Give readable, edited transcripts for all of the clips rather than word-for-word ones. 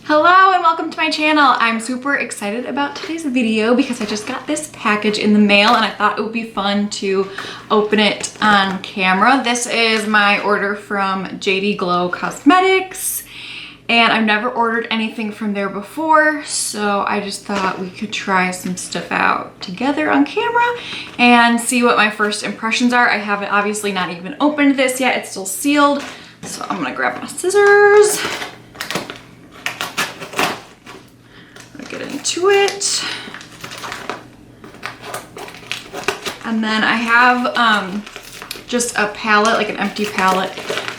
Hello and welcome to my channel. I'm super excited about today's video because I just got this package in the mail and I thought it would be fun to open it on camera. This is my order from JD Glow Cosmetics and I've never ordered anything from there before, so I just thought we could try some stuff out together on camera and see what my first impressions are. I haven't obviously not even opened this yet. It's still sealed, so I'm gonna grab my scissors. Get into it. And then I have just a palette, like an empty palette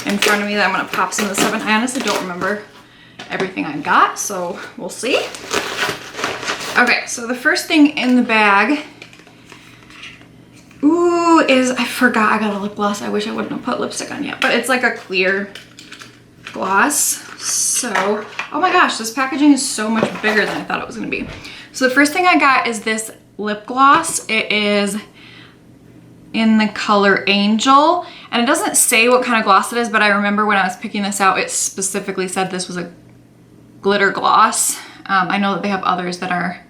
in front of me that I'm gonna pop some of this stuff in. I honestly don't remember everything I got, so we'll see. Okay, so the first thing in the bag, is, I forgot I got a lip gloss. I wish I wouldn't have put lipstick on yet, but it's like a clear gloss. So, oh my gosh, this packaging is so much bigger than I thought it was gonna be. So the first thing I got is this lip gloss. It is in the color Angel, and it doesn't say what kind of gloss it is, but I remember when I was picking this out, it specifically said this was a glitter gloss. I know that they have others that are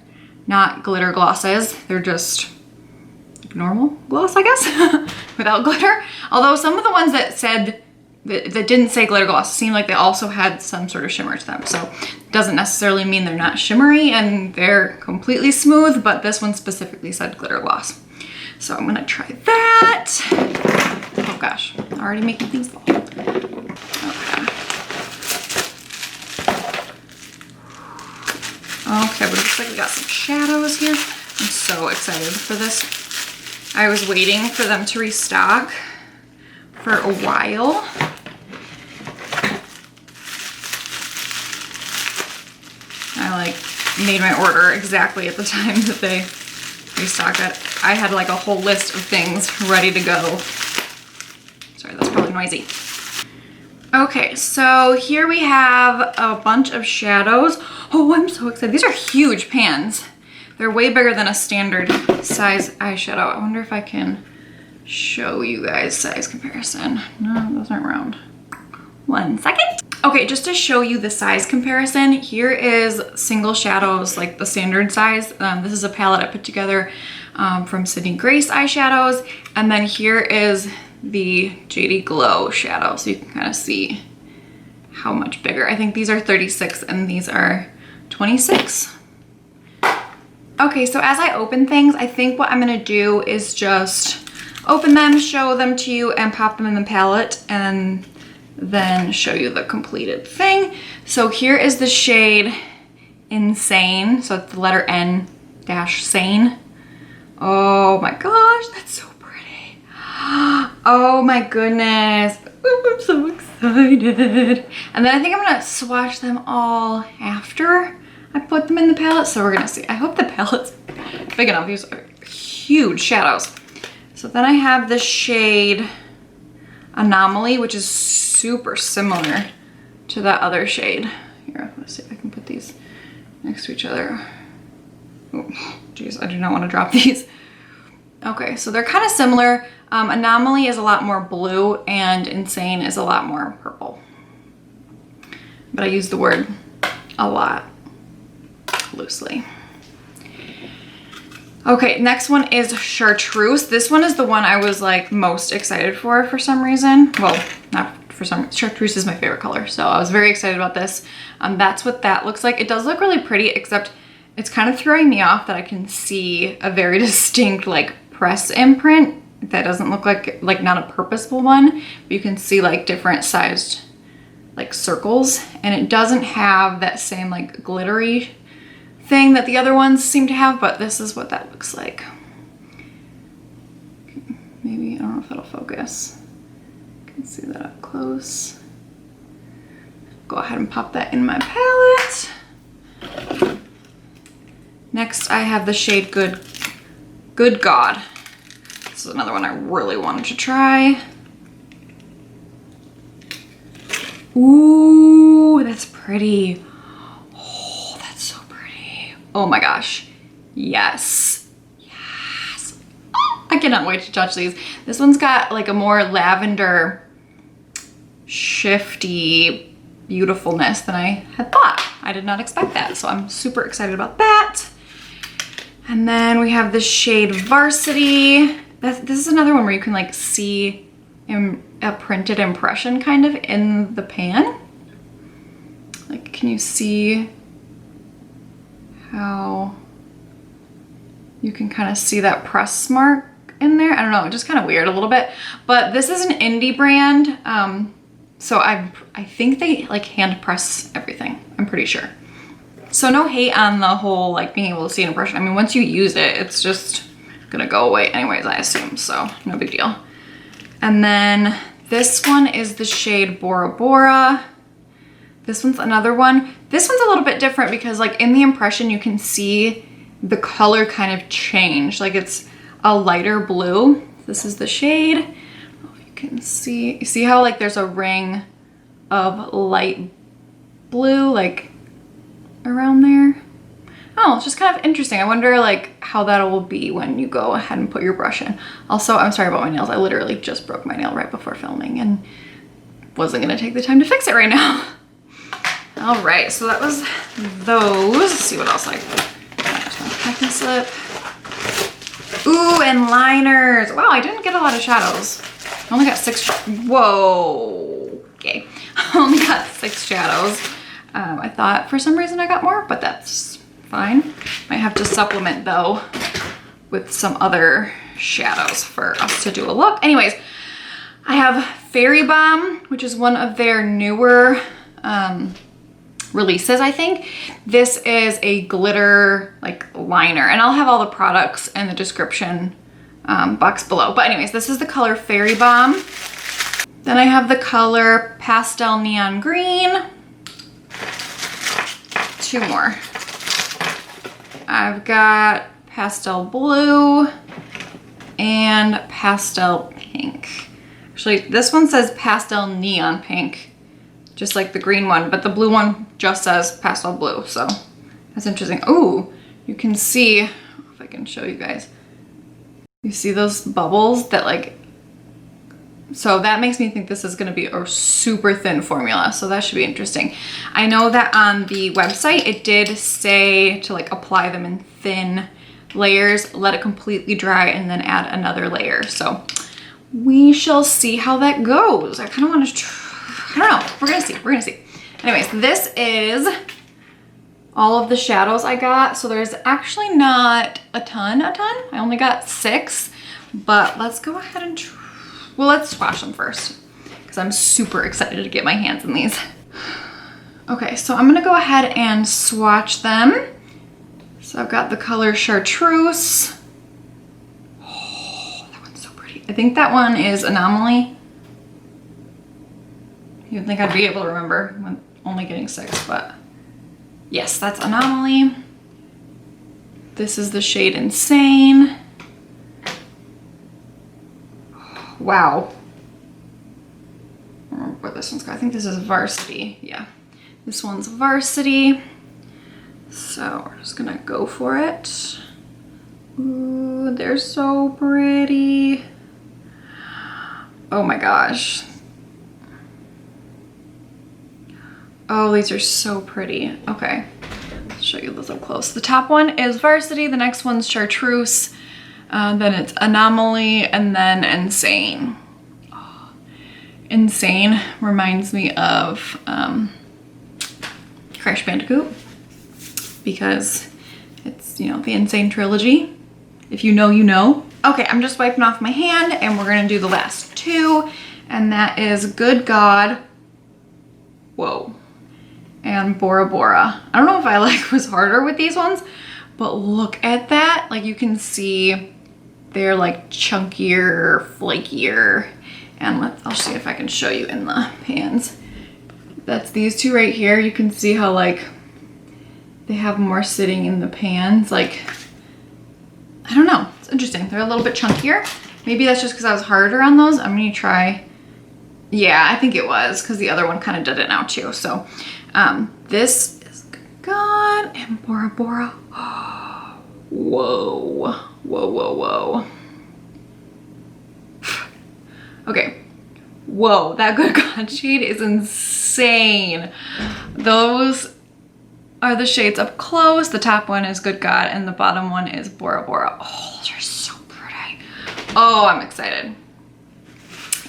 not glitter glosses. They're just normal gloss, I guess, without glitter. Although some of the ones that said that didn't say glitter gloss seemed like they also had some sort of shimmer to them. So it doesn't necessarily mean they're not shimmery and they're completely smooth, but this one specifically said glitter gloss. So I'm gonna try that. Oh gosh, already making things fall. Okay, but it looks like we got some shadows here. I'm so excited for this. I was waiting for them to restock for a while. I made my order exactly at the time that they restocked it. I had like a whole list of things ready to go. Sorry, that's probably noisy. Okay, so here we have a bunch of shadows. Oh, I'm so excited. These are huge pans. They're way bigger than a standard size eyeshadow. I wonder if I can show you guys size comparison. No, those aren't round. 1 second. Okay, just to show you the size comparison, here is single shadows, like the standard size. This is a palette I put together from Sydney Grace eyeshadows. And then here is the JD Glow shadow. So you can kind of see how much bigger. I think these are 36 and these are 26. Okay, so as I open things, I think what I'm gonna do is just open them, show them to you, and pop them in the palette, and then show you the completed thing. So here is the shade Insane. So it's the letter N dash Sane. Oh my gosh, that's so pretty. Oh my goodness. Ooh, I'm so excited. And then I think I'm gonna swatch them all after I put them in the palette. So we're gonna see. I hope the palette's big enough. These are huge shadows. So then I have the shade Anomaly, which is super similar to that other shade. Here, let's see if I can put these next to each other. Oh, geez, I do not want to drop these. Okay, so they're kind of similar. Anomaly is a lot more blue and Insane is a lot more purple. But I use the word a lot loosely. Okay, next one is Chartreuse. This one is the one I was like most excited for some reason. Well, not for some, Chartreuse is my favorite color. So I was very excited about this. That's what that looks like. It does look really pretty, except it's kind of throwing me off that I can see a very distinct like press imprint. That doesn't look like not a purposeful one, but you can see like different sized like circles, and it doesn't have that same like glittery thing that the other ones seem to have, but this is what that looks like. Maybe, I don't know if that'll focus. You can see that up close. Go ahead and pop that in my palette. Next, I have the shade Good God. This is another one I really wanted to try. Ooh, that's pretty. Oh my gosh, yes, yes. Oh, I cannot wait to touch these. This one's got like a more lavender, shifty beautifulness than I had thought. I did not expect that. So I'm super excited about that. And then we have the shade Varsity. This is another one where you can like see a printed impression kind of in the pan. Like, can you see how you can kind of see that press mark in there? I don't know, just kind of weird a little bit. But this is an indie brand. So I think they like hand press everything, I'm pretty sure. So no hate on the whole like being able to see an impression. I mean, once you use it, it's just gonna go away anyways, I assume, so no big deal. And then this one is the shade Bora Bora. This one's another one. This one's a little bit different because like in the impression you can see the color kind of change. Like it's a lighter blue. This is the shade. I don't know if you can see. You see how like there's a ring of light blue like around there? Oh, it's just kind of interesting. I wonder like how that will be when you go ahead and put your brush in. Also, I'm sorry about my nails. I literally just broke my nail right before filming and wasn't gonna take the time to fix it right now. All right, so that was those. Let's see what else I got. Packing slip. Ooh, and liners. Wow, I didn't get a lot of shadows. I only got 6. Whoa. Okay, I only got 6 shadows. I thought for some reason I got more, but that's fine. Might have to supplement though with some other shadows for us to do a look. Anyways, I have Fairy Bomb, which is one of their newer releases, I think. This is a glitter like liner, and I'll have all the products in the description box below. But anyways, this is the color Fairy Bomb. Then I have the color Pastel Neon Green. 2 more. I've got Pastel Blue and Pastel Pink. Actually, this one says Pastel Neon Pink, just like the green one, but the blue one just says Pastel Blue, so that's interesting. Oh, you can see, if I can show you guys, you see those bubbles that like, so that makes me think this is gonna be a super thin formula, so that should be interesting. I know that on the website, it did say to like apply them in thin layers, let it completely dry, and then add another layer. So we shall see how that goes. I kind of want to I don't know, we're gonna see. Anyways, this is all of the shadows I got. So there's actually not a ton. I only got 6, but let's go ahead and well, let's swatch them first because I'm super excited to get my hands in these. Okay, so I'm gonna go ahead and swatch them. So I've got the color Chartreuse. Oh, that one's so pretty. I think that one is Anomaly. You'd think I'd be able to remember when only getting 6, but yes, that's Anomaly. This is the shade Insane. Wow. I don't remember what this one's called. I think this is Varsity. Yeah, this one's Varsity. So we're just gonna go for it. Ooh, they're so pretty. Oh my gosh. Oh, these are so pretty. Okay, I'll show you this up close. The top one is Varsity, the next one's Chartreuse, then it's Anomaly, and then Insane. Oh, Insane reminds me of Crash Bandicoot because it's, you know, the Insane trilogy. If you know, you know. Okay, I'm just wiping off my hand and we're gonna do the last 2, and that is Good God. Whoa. And Bora Bora. I don't know if I like was harder with these ones, but look at that. Like you can see they're like chunkier, flakier. And I'll see if I can show you in the pans. That's these 2 right here. You can see how like they have more sitting in the pans. Like, I don't know, it's interesting. They're a little bit chunkier. Maybe that's just because I was harder on those. I'm gonna try. Yeah, I think it was because the other one kind of did it now too. So this is Good God and Bora Bora. Whoa, whoa, whoa, whoa. Okay, whoa, that Good God shade is insane. Those are the shades Up Close. The top one is Good God and the bottom one is Bora Bora. Oh, they're so pretty. Oh, I'm excited.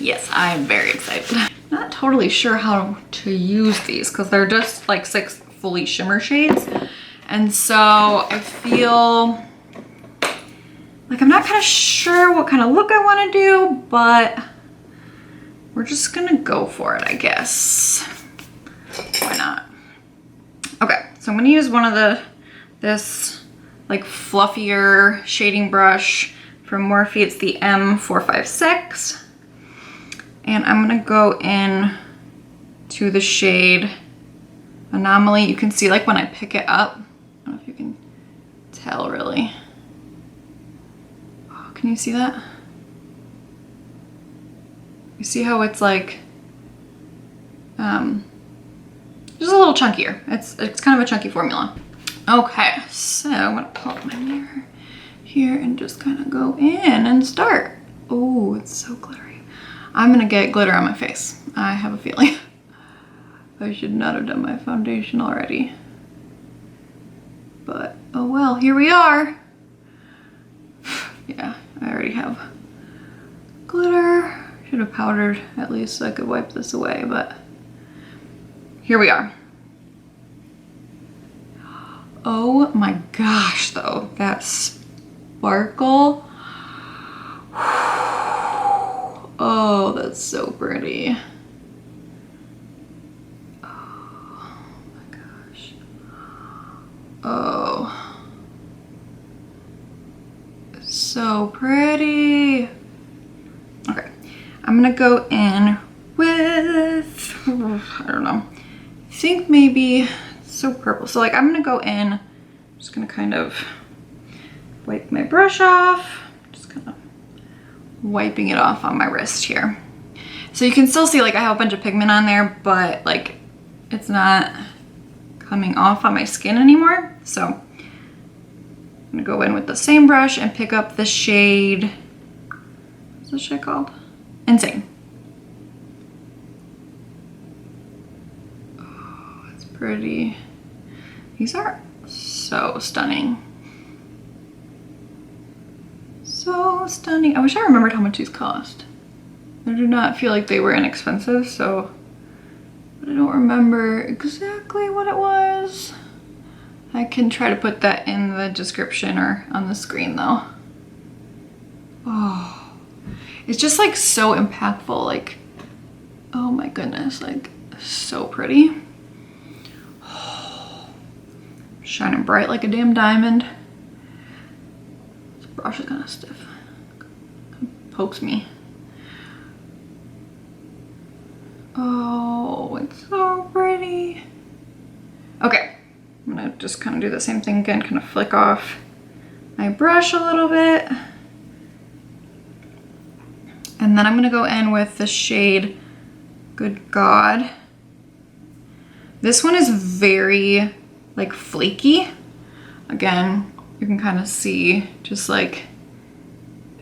Yes, I am very excited. Not totally sure how to use these because they're just like 6 fully shimmer shades. And so I feel like I'm not kind of sure what kind of look I want to do, but we're just gonna go for it, I guess. Why not? Okay, so I'm gonna use one of this like fluffier shading brush from Morphe. It's the M456. And I'm gonna go in to the shade Anomaly. You can see like when I pick it up, I don't know if you can tell really. Oh, can you see that? You see how it's like, just a little chunkier. It's kind of a chunky formula. Okay, so I'm gonna pull up my mirror here and just kind of go in and start. Oh, it's so glittery. I'm gonna get glitter on my face. I have a feeling. I should not have done my foundation already. But, oh well, here we are. Yeah, I already have glitter. Should have powdered at least so I could wipe this away, but here we are. Oh my gosh, though, that sparkle. Oh, that's so pretty. Oh my gosh. Oh. It's so pretty. Okay, I'm gonna go in with, I don't know, I think maybe it's so purple. So like I'm gonna go in, I'm just gonna kind of wipe my brush off. Just kind of wiping it off on my wrist here. So you can still see like I have a bunch of pigment on there, but like it's not coming off on my skin anymore. So I'm gonna go in with the same brush and pick up the shade, what's this shade called? Insane. Oh, it's pretty. These are so stunning. So stunning. I wish I remembered how much these cost. I do not feel like they were inexpensive, so but I don't remember exactly what it was. I can try to put that in the description or on the screen though. Oh, it's just like so impactful, like, oh my goodness, like so pretty. Oh, shining bright like a damn diamond. This brush is kind of stiff. It pokes me. Oh, it's so pretty. Okay, I'm gonna just kind of do the same thing again, kind of flick off my brush a little bit. And then I'm gonna go in with the shade Good God. This one is very like flaky. Again, you can kind of see just like,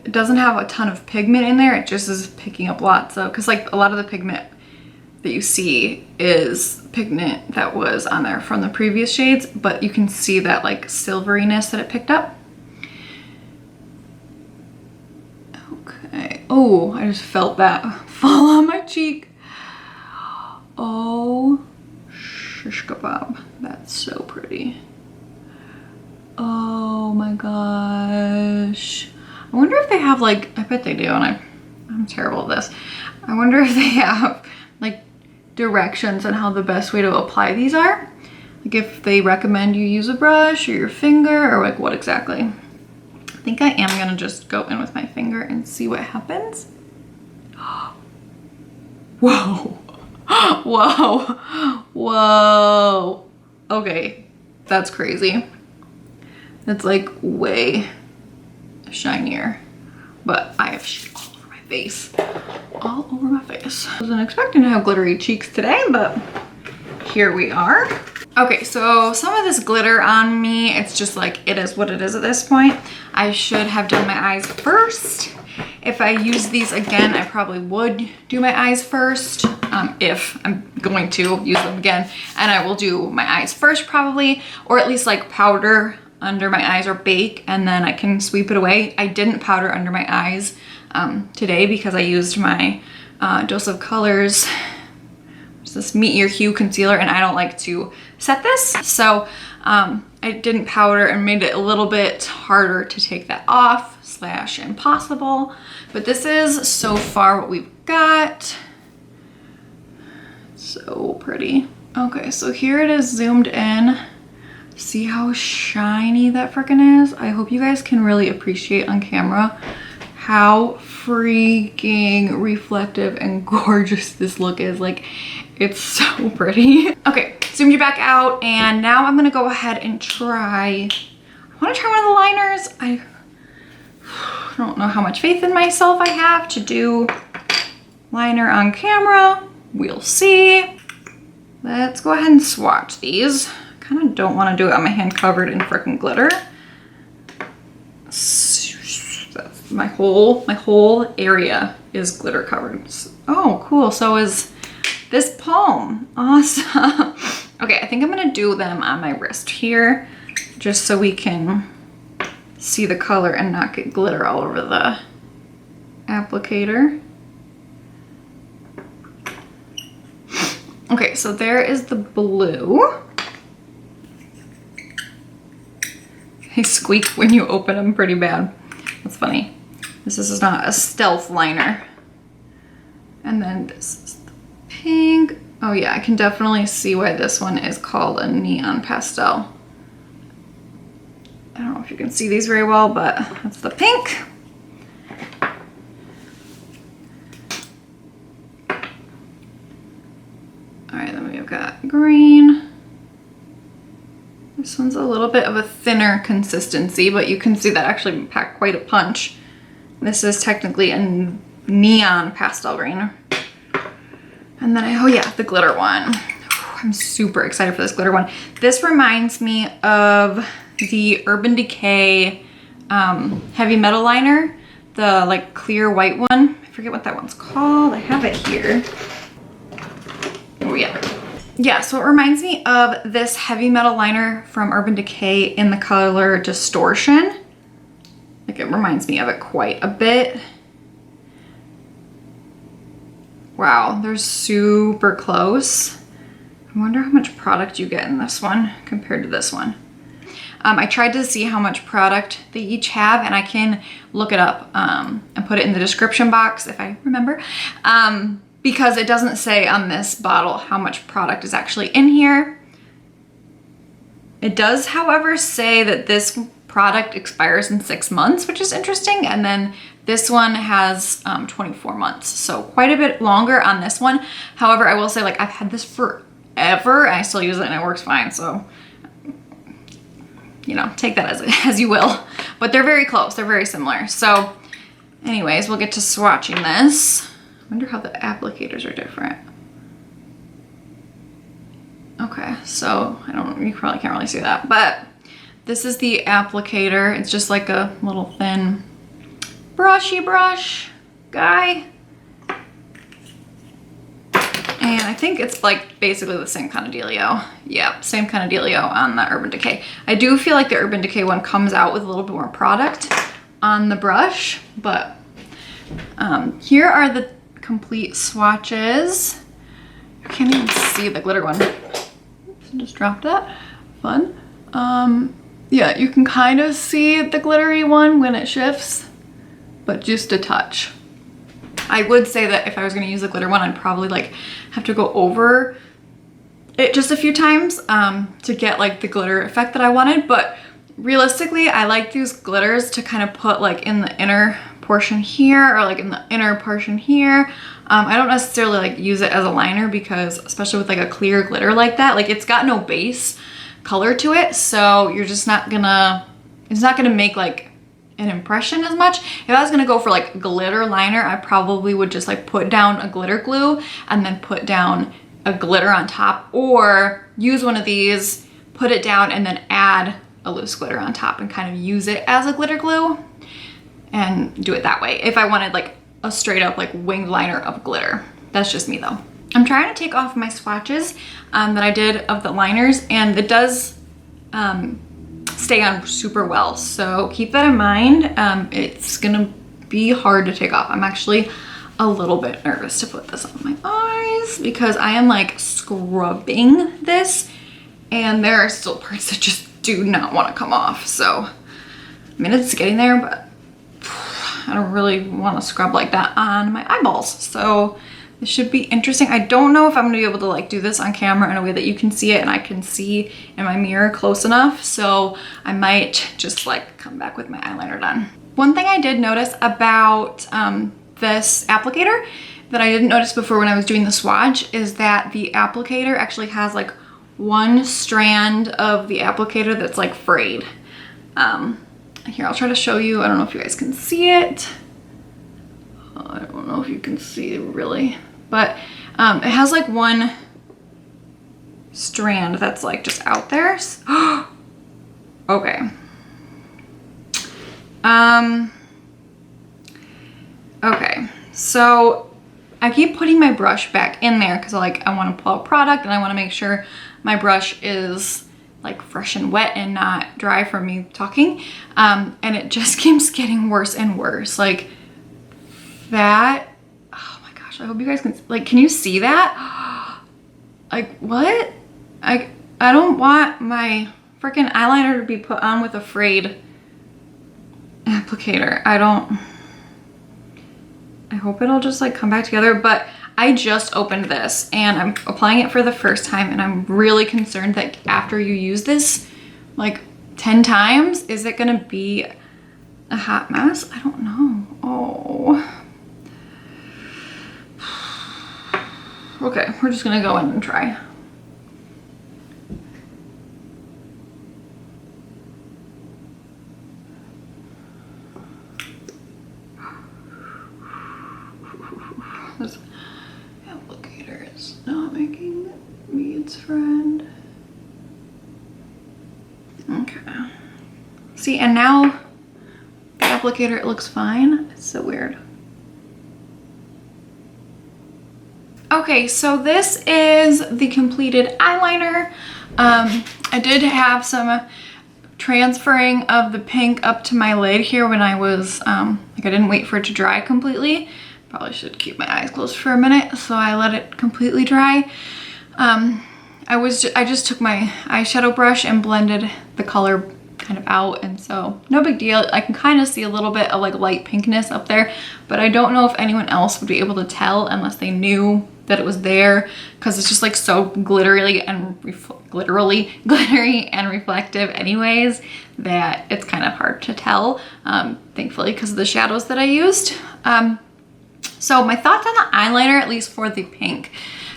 it doesn't have a ton of pigment in there. It just is picking up lots of, cause like a lot of the pigment that you see is pigment that was on there from the previous shades, but you can see that like silveriness that it picked up. Okay. Oh, I just felt that fall on my cheek. Oh, shish kebab. That's so pretty. Oh my gosh. I wonder if they have like, I bet they do, and I'm terrible at this. I wonder if they have like directions on how the best way to apply these are. Like if they recommend you use a brush or your finger or like what exactly. I think I am gonna just go in with my finger and see what happens. Whoa. Whoa. Whoa. Okay, that's crazy. That's like way shinier, but I have shit all over my face. All over my face. I wasn't expecting to have glittery cheeks today, but here we are. Okay, so some of this glitter on me, it's just like, it is what it is at this point. I should have done my eyes first. If I use these again, I probably would do my eyes first. if I'm going to use them again. And I will do my eyes first probably, or at least like powder under my eyes or bake, and then I can sweep it away. I didn't powder under my eyes today because I used my Dose of Colors, this Meet Your Hue concealer, and I don't like to set this. So I didn't powder and made it a little bit harder to take that off / impossible. But this is so far what we've got. So pretty. Okay, so here it is zoomed in. See how shiny that frickin' is? I hope you guys can really appreciate on camera how freaking reflective and gorgeous this look is. Like, it's so pretty. Okay, zoomed you back out, and now I'm gonna go ahead and I wanna try one of the liners. I don't know how much faith in myself I have to do liner on camera. We'll see. Let's go ahead and swatch these. Kind of don't want to do it on my hand covered in frickin' glitter. That's my whole area is glitter covered. Oh, cool. So is this palm. Awesome. Okay, I think I'm gonna do them on my wrist here, just so we can see the color and not get glitter all over the applicator. Okay, so there is the blue. They squeak when you open them pretty bad. That's funny. This is not a stealth liner. And then this is the pink. Oh yeah, I can definitely see why this one is called a neon pastel. I don't know if you can see these very well, but that's the pink. All right, then we've got green. This one's a little bit of a thinner consistency, but you can see that actually packed quite a punch. This is technically a neon pastel green. And then, oh yeah, the glitter one. I'm super excited for this glitter one. This reminds me of the Urban Decay Heavy Metal liner, the like clear white one. I forget what that one's called. I have it here. Oh yeah. Yeah, so it reminds me of this Heavy Metal liner from Urban Decay in the color Distortion. Like, it reminds me of it quite a bit. Wow, they're super close. I wonder how much product you get in this one compared to this one. I tried to see how much product they each have, and I can look it up and put it in the description box if I remember. Because it doesn't say on this bottle how much product is actually in here. It does, however, say that this product expires in 6 months, which is interesting. And then this one has 24 months. So quite a bit longer on this one. However, I will say, like, I've had this forever and I still use it and it works fine. So, you know, take that as you will. But they're very close. They're very similar. So anyways, we'll get to swatching this. I wonder how the applicators are different. Okay, so you probably can't really see that, but this is the applicator. It's just like a little thin brushy brush guy. And I think it's like basically the same kind of dealio. Yeah, same kind of dealio on the Urban Decay. I do feel like the Urban Decay one comes out with a little bit more product on the brush, but here are the complete swatches. I can't even see the glitter one. Oops, just dropped that. Fun. Yeah, you can kind of see the glittery one when it shifts, but just a touch. I would say that if I was going to use the glitter one, I'd probably like have to go over it just a few times to get like the glitter effect that I wanted. But realistically, I like these glitters to kind of put like in the inner portion here or like in the inner portion here. I don't necessarily like use it as a liner because especially with like a clear glitter like that, like it's got no base color to it. So you're just not gonna, it's not gonna make like an impression as much. If I was gonna go for like glitter liner, I probably would just like put down a glitter glue and then put down a glitter on top, or use one of these, put it down and then add a loose glitter on top and kind of use it as a glitter glue and do it that way. If I wanted like a straight up like winged liner of glitter. That's just me though. I'm trying to take off my swatches that I did of the liners, and it does stay on super well. So keep that in mind. It's gonna be hard to take off. I'm actually a little bit nervous to put this on my eyes because I am like scrubbing this and there are still parts that just do not want to come off. So, I mean, it's getting there, but I don't really want to scrub like that on my eyeballs. So this should be interesting. I don't know if I'm gonna be able to like do this on camera in a way that you can see it and I can see in my mirror close enough. So I might just like come back with my eyeliner done. One thing I did notice about this applicator that I didn't notice before when I was doing the swatch is that the applicator actually has like one strand of the applicator that's like frayed. Here, I'll try to show you. I don't know if you guys can see it. I don't know if you can see it really, but it has like one strand that's like just out there. Okay. Okay, so I keep putting my brush back in there because like I want to pull out product and I want to make sure my brush is like fresh and wet and not dry from me talking. And it just keeps getting worse and worse. Like that, oh my gosh, I hope you guys can, like, can you see that? Like, what? I don't want my freaking eyeliner to be put on with a frayed applicator. I hope it'll just like come back together, but I just opened this and I'm applying it for the first time and I'm really concerned that after you use this like 10 times, is it gonna be a hot mess? I don't know. Oh. Okay, we're just gonna go in and try. This applicator is not making me its friend. Okay. See, and now the applicator, it looks fine. It's so weird. Okay, so this is the completed eyeliner. I did have some transferring of the pink up to my lid here when I was, like I didn't wait for it to dry completely. Probably should keep my eyes closed for a minute, so I let it completely dry. I just took my eyeshadow brush and blended the color kind of out, and so no big deal. I can kind of see a little bit of like light pinkness up there, but I don't know if anyone else would be able to tell unless they knew that it was there, because it's just like so glittery and glittery and reflective anyways that it's kind of hard to tell, thankfully, because of the shadows that I used. So my thoughts on the eyeliner, at least for the pink.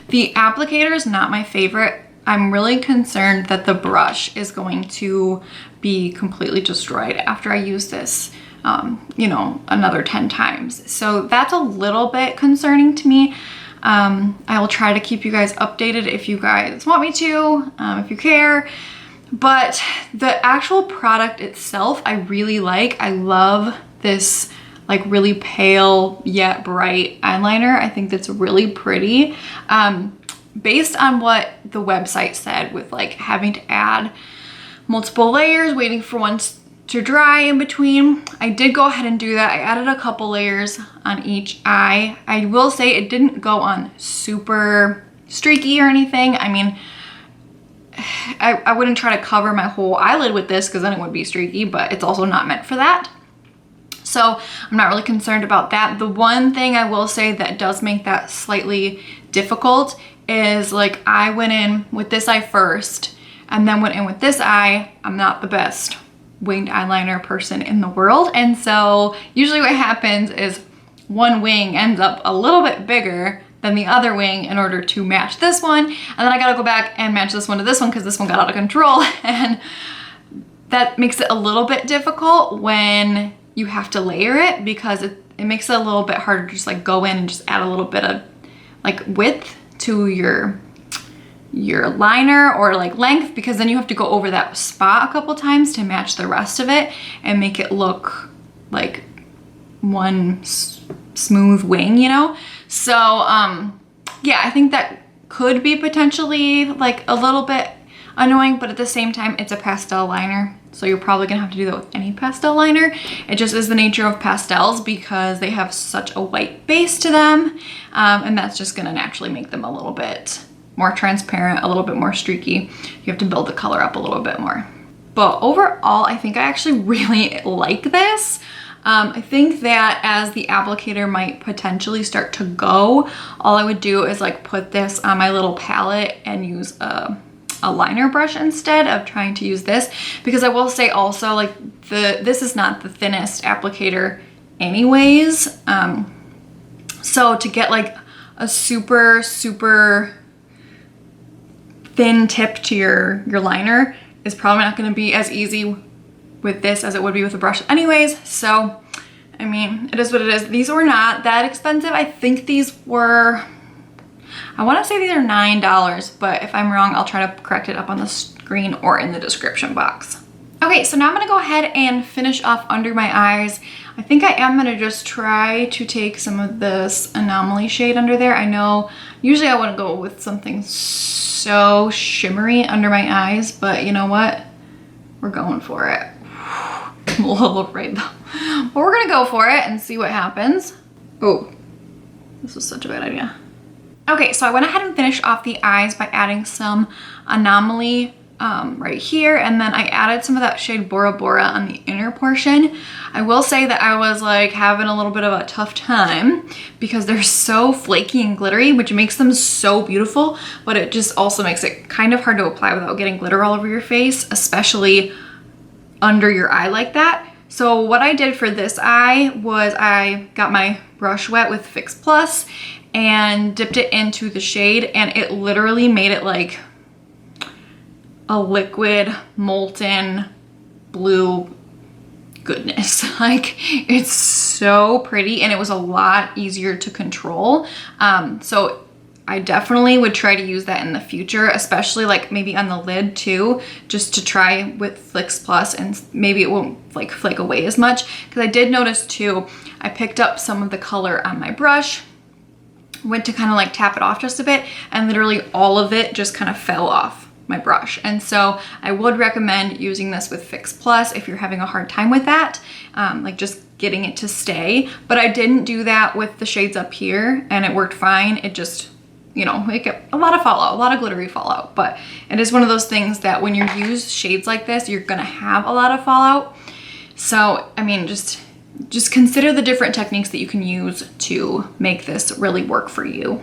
The applicator is not my favorite. I'm really concerned that the brush is going to be completely destroyed after I use this, you know, another 10 times. So that's a little bit concerning to me. I will try to keep you guys updated if you guys want me to, if you care. But the actual product itself, I really like. I love this like really pale yet bright eyeliner. I think that's really pretty. Based on what the website said with like having to add multiple layers, waiting for one to dry in between, I did go ahead and do that. I added a couple layers on each eye. I will say it didn't go on super streaky or anything. I mean, I wouldn't try to cover my whole eyelid with this because then it would be streaky, but it's also not meant for that. So I'm not really concerned about that. The one thing I will say that does make that slightly difficult is like I went in with this eye first and then went in with this eye. I'm not the best winged eyeliner person in the world. And so usually what happens is one wing ends up a little bit bigger than the other wing in order to match this one. And then I gotta go back and match this one to this one because this one got out of control. And that makes it a little bit difficult when you have to layer it, because it makes it a little bit harder to just like go in and just add a little bit of like width to your liner or like length, because then you have to go over that spot a couple times to match the rest of it and make it look like one smooth wing, you know? So yeah, I think that could be potentially like a little bit annoying, but at the same time, it's a pastel liner. So you're probably gonna have to do that with any pastel liner. It just is the nature of pastels because they have such a white base to them. And that's just gonna naturally make them a little bit more transparent, a little bit more streaky. You have to build the color up a little bit more. But overall, I think I actually really like this. I think that as the applicator might potentially start to go, all I would do is like put this on my little palette and use a liner brush instead of trying to use this, because I will say also like this is not the thinnest applicator anyways. So to get like a super thin tip to your liner is probably not going to be as easy with this as it would be with a brush anyways. So I mean, it is what it is. These were not that expensive. I think these were, I want to say these are $9, but if I'm wrong, I'll try to correct it up on the screen or in the description box. Okay, so now I'm gonna go ahead and finish off under my eyes. I think I am gonna just try to take some of this Anomaly shade under there. I know usually I wouldn't go with something so shimmery under my eyes, but you know what? We're going for it. I'm a little afraid though. But we're gonna go for it and see what happens. Oh, this was such a bad idea. Okay, so I went ahead and finished off the eyes by adding some Anomaly right here, and then I added some of that shade Bora Bora on the inner portion. I will say that I was like having a little bit of a tough time because they're so flaky and glittery, which makes them so beautiful, but it just also makes it kind of hard to apply without getting glitter all over your face, especially under your eye like that. So what I did for this eye was I got my brush wet with Fix Plus and dipped it into the shade, and it literally made it like a liquid molten blue goodness. Like, it's so pretty, and it was a lot easier to control. So I definitely would try to use that in the future, especially like maybe on the lid too, just to try with Fix Plus, and maybe it won't like flake away as much. Because I did notice too, I picked up some of the color on my brush, went to kind of like tap it off just a bit, and literally all of it just kind of fell off my brush. And so I would recommend using this with Fix Plus if you're having a hard time with that, like just getting it to stay. But I didn't do that with the shades up here, and it worked fine. It just, you know, make a lot of fallout, a lot of glittery fallout. But it is one of those things that when you use shades like this, you're gonna have a lot of fallout. So I mean, just consider the different techniques that you can use to make this really work for you.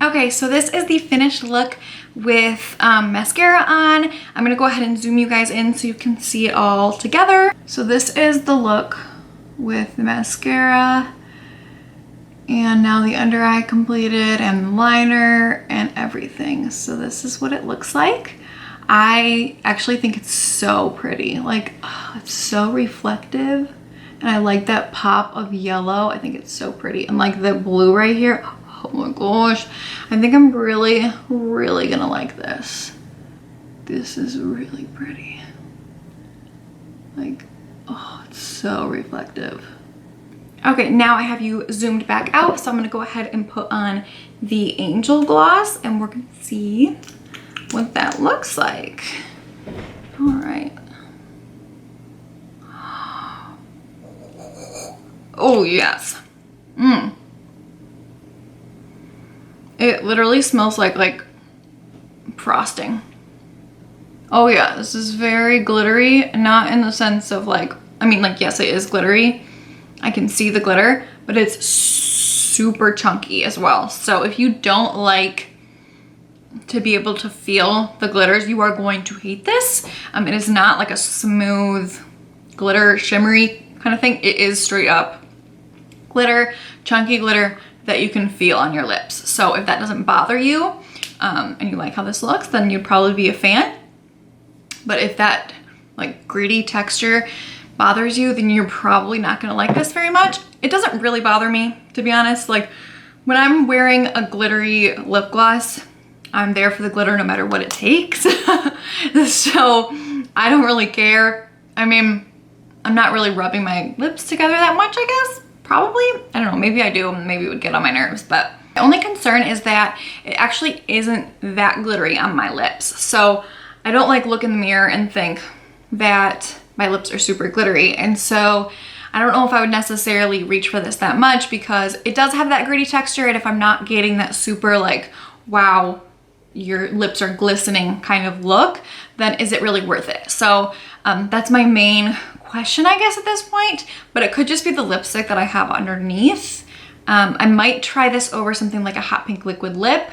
Okay, so this is the finished look with mascara on. I'm gonna go ahead and zoom you guys in so you can see it all together. So this is the look with the mascara, and now the under eye completed, and liner and everything. So this is what it looks like. I actually think it's so pretty. Like, oh, it's so reflective. And I like that pop of yellow. I think it's so pretty. And like the blue right here. Oh my gosh. I think I'm really, really gonna like this. This is really pretty. Like, oh, it's so reflective. Okay, now I have you zoomed back out, so I'm gonna go ahead and put on the Angel Gloss, and we're gonna see what that looks like. All right. Oh yes. It literally smells like frosting. Oh yeah, this is very glittery, not in the sense of like, I mean, like, yes, it is glittery. I can see the glitter, but it's super chunky as well. So if you don't like to be able to feel the glitters, you are going to hate this. It is not like a smooth glitter, shimmery kind of thing. It is straight up glitter, chunky glitter that you can feel on your lips. So if that doesn't bother you, and you like how this looks, then you'd probably be a fan. But if that like gritty texture bothers you, then you're probably not gonna like this very much. It doesn't really bother me, to be honest. Like, when I'm wearing a glittery lip gloss, I'm there for the glitter no matter what it takes. So I don't really care. I mean, I'm not really rubbing my lips together that much, I guess. Probably. I don't know, maybe I do, maybe it would get on my nerves, but The only concern is that it actually isn't that glittery on my lips. So I don't like look in the mirror and think that my lips are super glittery. And so I don't know if I would necessarily reach for this that much because it does have that gritty texture. And if I'm not getting that super like, wow, your lips are glistening kind of look, then is it really worth it? So that's my main question, I guess, at this point, but it could just be the lipstick that I have underneath. I might try this over something like a hot pink liquid lip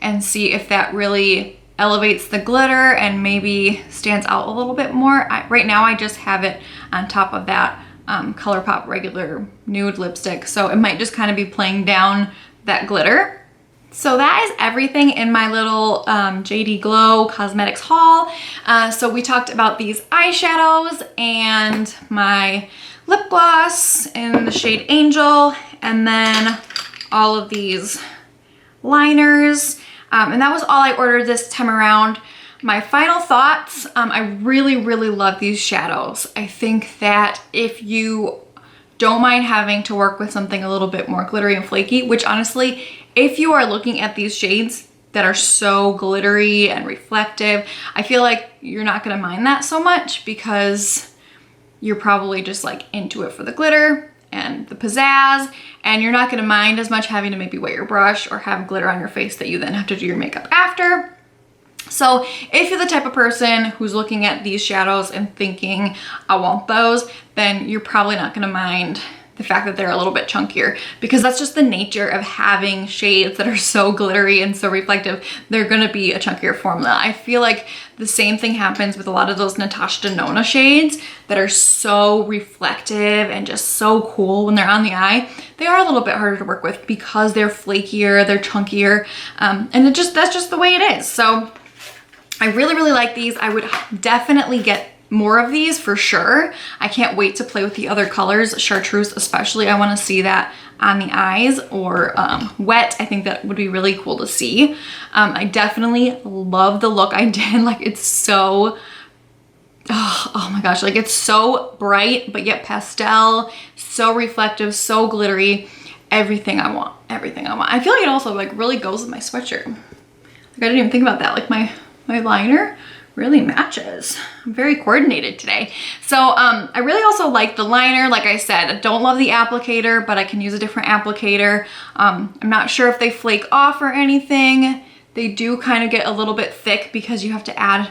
and see if that really elevates the glitter and maybe stands out a little bit more. Right now I just have it on top of that ColourPop regular nude lipstick, so it might just kind of be playing down that glitter. So that is everything in my little JD Glow Cosmetics haul. So we talked about these eyeshadows and my lip gloss in the shade Angel, and then all of these liners. And that was all I ordered this time around. My final thoughts, I really love these shadows. I think that if you don't mind having to work with something a little bit more glittery and flaky, which honestly, if you are looking at these shades that are so glittery and reflective, I feel like you're not gonna mind that so much because you're probably just like into it for the glitter and the pizzazz, and you're not gonna mind as much having to maybe wet your brush or have glitter on your face that you then have to do your makeup after. So if you're the type of person who's looking at these shadows and thinking, I want those, then you're probably not gonna mind the fact that they're a little bit chunkier, because that's just the nature of having shades that are so glittery and so reflective. They're gonna be a chunkier formula. I feel like the same thing happens with a lot of those Natasha Denona shades that are so reflective and just so cool when they're on the eye. They are a little bit harder to work with because they're flakier, they're chunkier, and that's just the way it is. So I really like these. I would definitely get more of these for sure. I can't wait to play with the other colors, chartreuse especially. I want to see that on the eyes, or wet. I think that would be really cool to see. I definitely love the look I did. Like it's so, oh my gosh, like it's so bright but yet pastel, so reflective, so glittery. Everything I want, everything I want. I feel like it also like really goes with my sweatshirt. Like I didn't even think about that. Like my liner really matches. I'm very coordinated today. So I really also like the liner. Like I said, I don't love the applicator, but I can use a different applicator. I'm not sure if they flake off or anything. They do kind of get a little bit thick because you have to add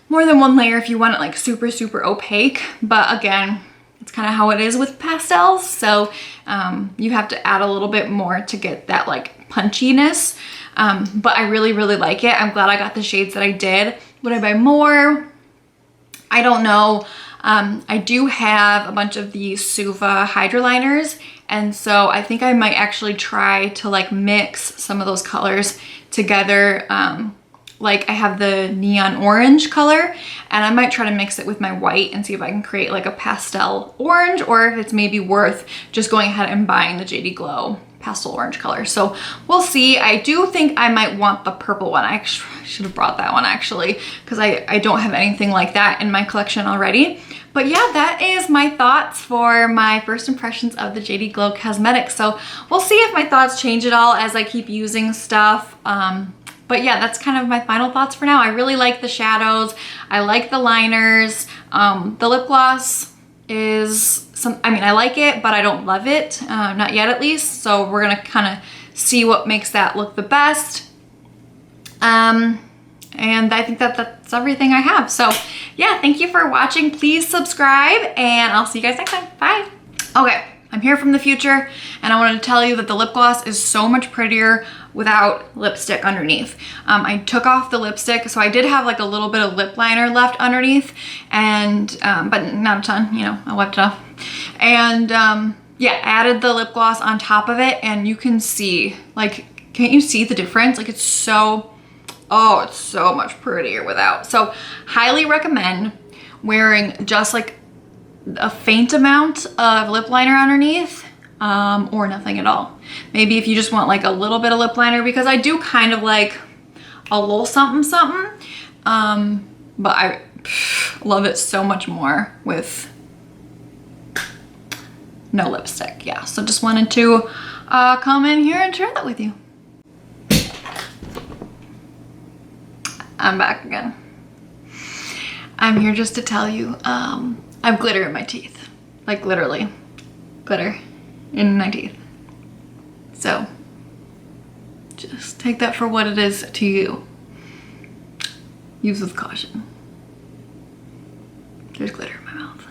more than one layer if you want it like super opaque. But again, it's kind of how it is with pastels. So you have to add a little bit more to get that like punchiness. But I really like it. I'm glad I got the shades that I did. Would I buy more? I don't know. I do have a bunch of these Suva Hydra liners, and so I think I might actually try to like mix some of those colors together. Like I have the neon orange color, and I might try to mix it with my white and see if I can create like a pastel orange, or if it's maybe worth just going ahead and buying the JD Glow pastel orange color. So we'll see. I do think I might want the purple one. I should have brought that one actually, because I don't have anything like that in my collection already. But yeah, that is my thoughts for my first impressions of the JD Glow Cosmetics. So we'll see if my thoughts change at all as I keep using stuff. But yeah, that's kind of my final thoughts for now. I really like the shadows. I like the liners. The lip gloss is I like it, but I don't love it, not yet at least. So we're gonna kind of see what makes that look the best. And I think that's everything I have. So yeah, thank you for watching. Please subscribe, and I'll see you guys next time. Bye. Okay, I'm here from the future, and I wanted to tell you that the lip gloss is so much prettier without lipstick underneath. I took off the lipstick, so I did have like a little bit of lip liner left underneath, and but not a ton, you know, I wiped it off. And yeah, added the lip gloss on top of it, and you can see, like, can't you see the difference? Like it's so, oh, it's so much prettier without. So highly recommend wearing just like a faint amount of lip liner underneath, or nothing at all. Maybe if you just want like a little bit of lip liner, because I do kind of like a little something. But I love it so much more with no lipstick. Yeah, so just wanted to come in here and share that with you. I'm back again. I'm here just to tell you, I have glitter in my teeth. Like literally, glitter in my teeth. So, just take that for what it is to you. Use with caution. There's glitter in my mouth.